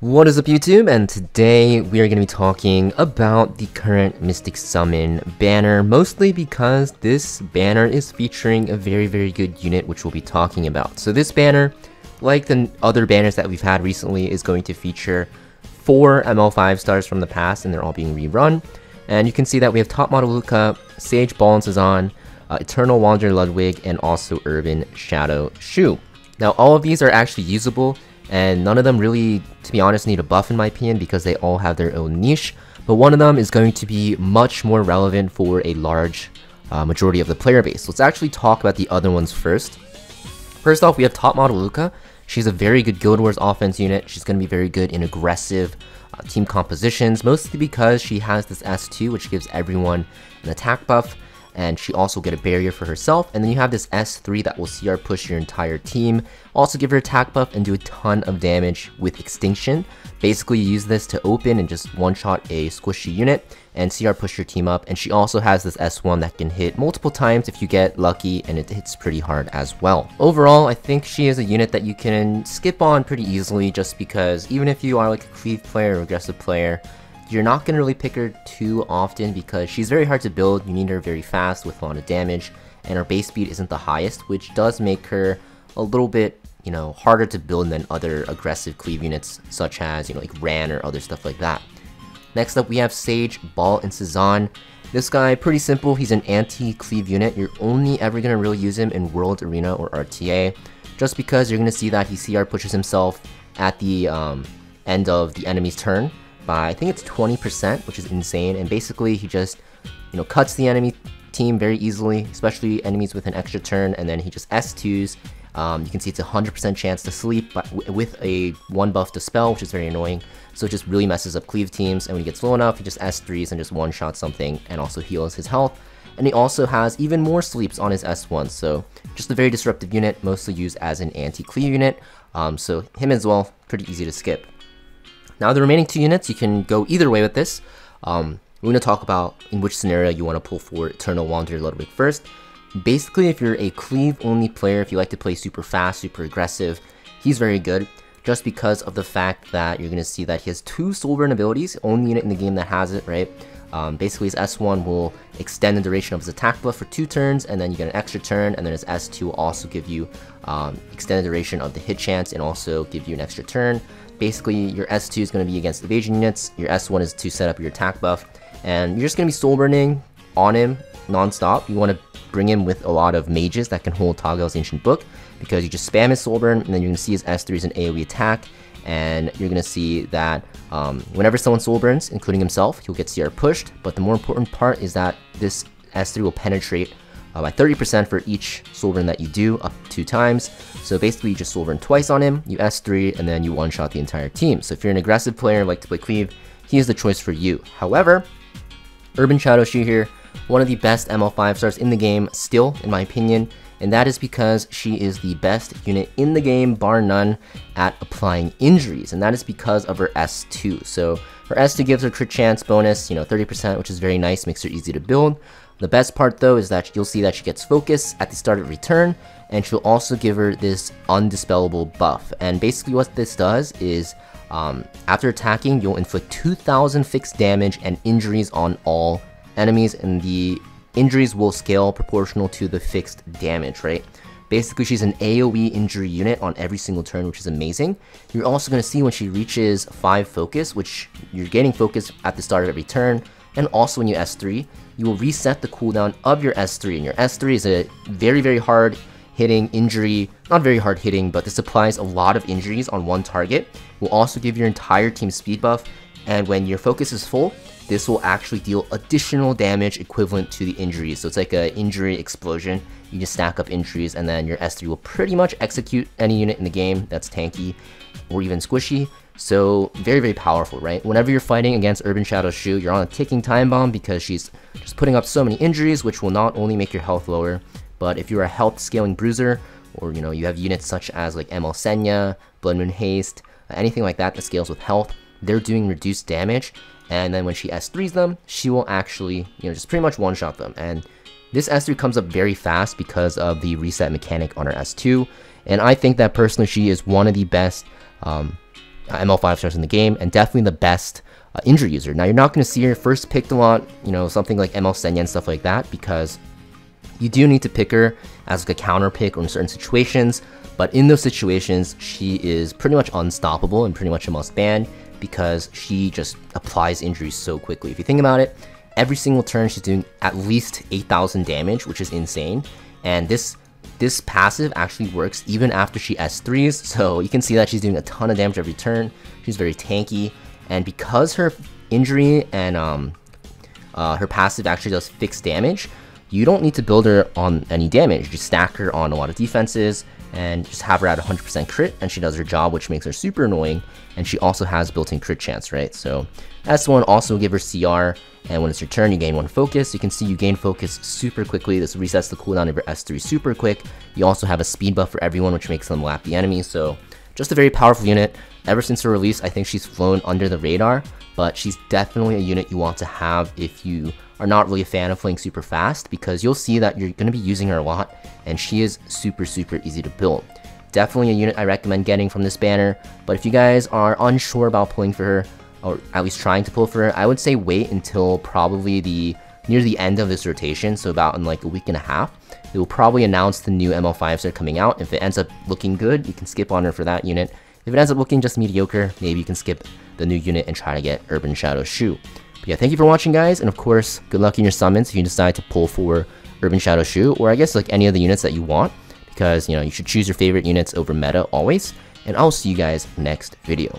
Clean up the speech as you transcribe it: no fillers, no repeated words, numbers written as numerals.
What is up YouTube, and today we are going to be talking about the current Mystic Summon banner, mostly because this banner is featuring a very good unit which we'll be talking about. So this banner, like the other banners that we've had recently, is going to feature 4 ML 5 stars from the past, and they're all being rerun. And you can see that we have top Model Luca, Sage Ball and Cezanne, Eternal Wanderlewick, and also Urban Shadow Sho. Now all of these are actually usable, and none of them really, to be honest, need a buff in my opinion because they all have their own niche, but one of them is going to be much more relevant for a large majority of the player base. So let's actually talk about the other ones first. First off, we have top Model Luca. She's a very good Guild Wars offense unit. She's going to be very good in aggressive team compositions, mostly because she has this S2 which gives everyone an attack buff, and she also get a barrier for herself. And then you have this S3 that will CR push your entire team, also give her attack buff and do a ton of damage with extinction. Basically you use this to open and just one-shot a squishy unit and CR push your team up. And she also has this S1 that can hit multiple times if you get lucky, and it hits pretty hard as well. Overall, I think she is a unit that you can skip on pretty easily, just because even if you are like a cleave player or aggressive player, you're not going to really pick her too often because she's very hard to build. You need her very fast with a lot of damage, and her base speed isn't the highest, which does make her a little bit, harder to build than other aggressive cleave units such as, like Ran or other stuff like that. Next up, we have Sage, Ball, and Cezanne. This guy, pretty simple. He's an anti-cleave unit. You're only ever going to really use him in World Arena or RTA, just because you're going to see that he CR pushes himself at the end of the enemy's turn by, I think it's 20%, which is insane. And basically he just, cuts the enemy team very easily, especially enemies with an extra turn, and then he just S2s. You can see it's a 100% chance to sleep with a 1 buff to spell, which is very annoying. So it just really messes up cleave teams, and when he gets low enough, he just S3s and just one-shots something and also heals his health. And he also has even more sleeps on his S1, so just a very disruptive unit, mostly used as an anti-cleave unit. So him as well, pretty easy to skip. Now the remaining 2 units, you can go either way with this. We're going to talk about in which scenario you want to pull for Eternal Wanderlewick first. Basically, if you're a cleave only player, if you like to play super fast, super aggressive, he's very good, just because of the fact that you're going to see that he has 2 Soulburn abilities, only unit in the game that has it, right? Basically his S1 will extend the duration of his attack buff for 2 turns, and then you get an extra turn, and then his S2 will also give you extended duration of the hit chance and also give you an extra turn. Basically, your S2 is going to be against evasion units, your S1 is to set up your attack buff, and you're just going to be soul burning on him non-stop. You want to bring him with a lot of mages that can hold Toggel's Ancient Book, because you just spam his soul burn, and then you're going to see his S3 is an AoE attack, and you're going to see that whenever someone soul burns, including himself, he'll get CR pushed. But the more important part is that this S3 will penetrate by 30% for each soul burn that you do, up 2 times. So basically you just soul burn twice on him, you S3, and then you one-shot the entire team. So if you're an aggressive player, like to play cleave, he is the choice for you. However, Urban Shadow Sho here, one of the best ML 5 stars in the game still, in my opinion, and that is because she is the best unit in the game, bar none, at applying injuries, and that is because of her S2. So her S2 gives her crit chance bonus, 30%, which is very nice, makes her easy to build. The best part though is that you'll see that she gets focus at the start of every turn, and she'll also give her this undispellable buff. And basically what this does is, after attacking, you'll inflict 2,000 fixed damage and injuries on all enemies, and the injuries will scale proportional to the fixed damage, right? Basically, she's an AoE injury unit on every single turn, which is amazing. You're also going to see when she reaches 5 focus, which you're getting focus at the start of every turn, and also when you S3, you will reset the cooldown of your S3, and your S3 is a very hard hitting injury, not very hard hitting, but this applies a lot of injuries on one target. Will also give your entire team speed buff, and when your focus is full, this will actually deal additional damage equivalent to the injuries. So it's like an injury explosion. You just stack up injuries, and then your S3 will pretty much execute any unit in the game that's tanky or even squishy. So very powerful, right? Whenever you're fighting against Urban Shadow Sho, you're on a ticking time bomb because she's just putting up so many injuries, which will not only make your health lower, but if you're a health scaling bruiser, or you have units such as like ML Senya, Blood Moon Haste, anything like that that scales with health, they're doing reduced damage. And then when she S3s them, she will actually, just pretty much one-shot them. And this S3 comes up very fast because of the reset mechanic on her S2. And I think that personally she is one of the best ML5 stars in the game, and definitely the best injury user. Now, you're not going to see her first picked a lot, you know, something like ML Senya and stuff like that, because you do need to pick her as like a counter pick or in certain situations, but in those situations, she is pretty much unstoppable and pretty much a must ban because she just applies injuries so quickly. If you think about it, every single turn she's doing at least 8,000 damage, which is insane, and this passive actually works even after she S3s, so you can see that she's doing a ton of damage every turn. She's very tanky, and because her injury and her passive actually does fixed damage, you don't need to build her on any damage. Just stack her on a lot of defenses and just have her at 100% crit, and she does her job, which makes her super annoying, and she also has built-in crit chance, right? So S1 also give her CR, and when it's your turn, you gain 1 focus. You can see you gain focus super quickly. This resets the cooldown of your S3 super quick. You also have a speed buff for everyone, which makes them lap the enemy, so just a very powerful unit. Ever since her release, I think she's flown under the radar, but she's definitely a unit you want to have if you are not really a fan of playing super fast, because you'll see that you're going to be using her a lot, and she is super easy to build. Definitely a unit I recommend getting from this banner, but if you guys are unsure about pulling for her, or at least trying to pull for her, I would say wait until probably near the end of this rotation, so about in like a week and a half. They will probably announce the new ML5s that are coming out. If it ends up looking good, you can skip on her for that unit. If it ends up looking just mediocre, maybe you can skip the new unit and try to get Urban Shadow Sho. But yeah, thank you for watching, guys, and of course, good luck in your summons if you decide to pull for Urban Shadow Sho, or I guess like any of the units that you want, because, you know, you should choose your favorite units over meta always, and I'll see you guys next video.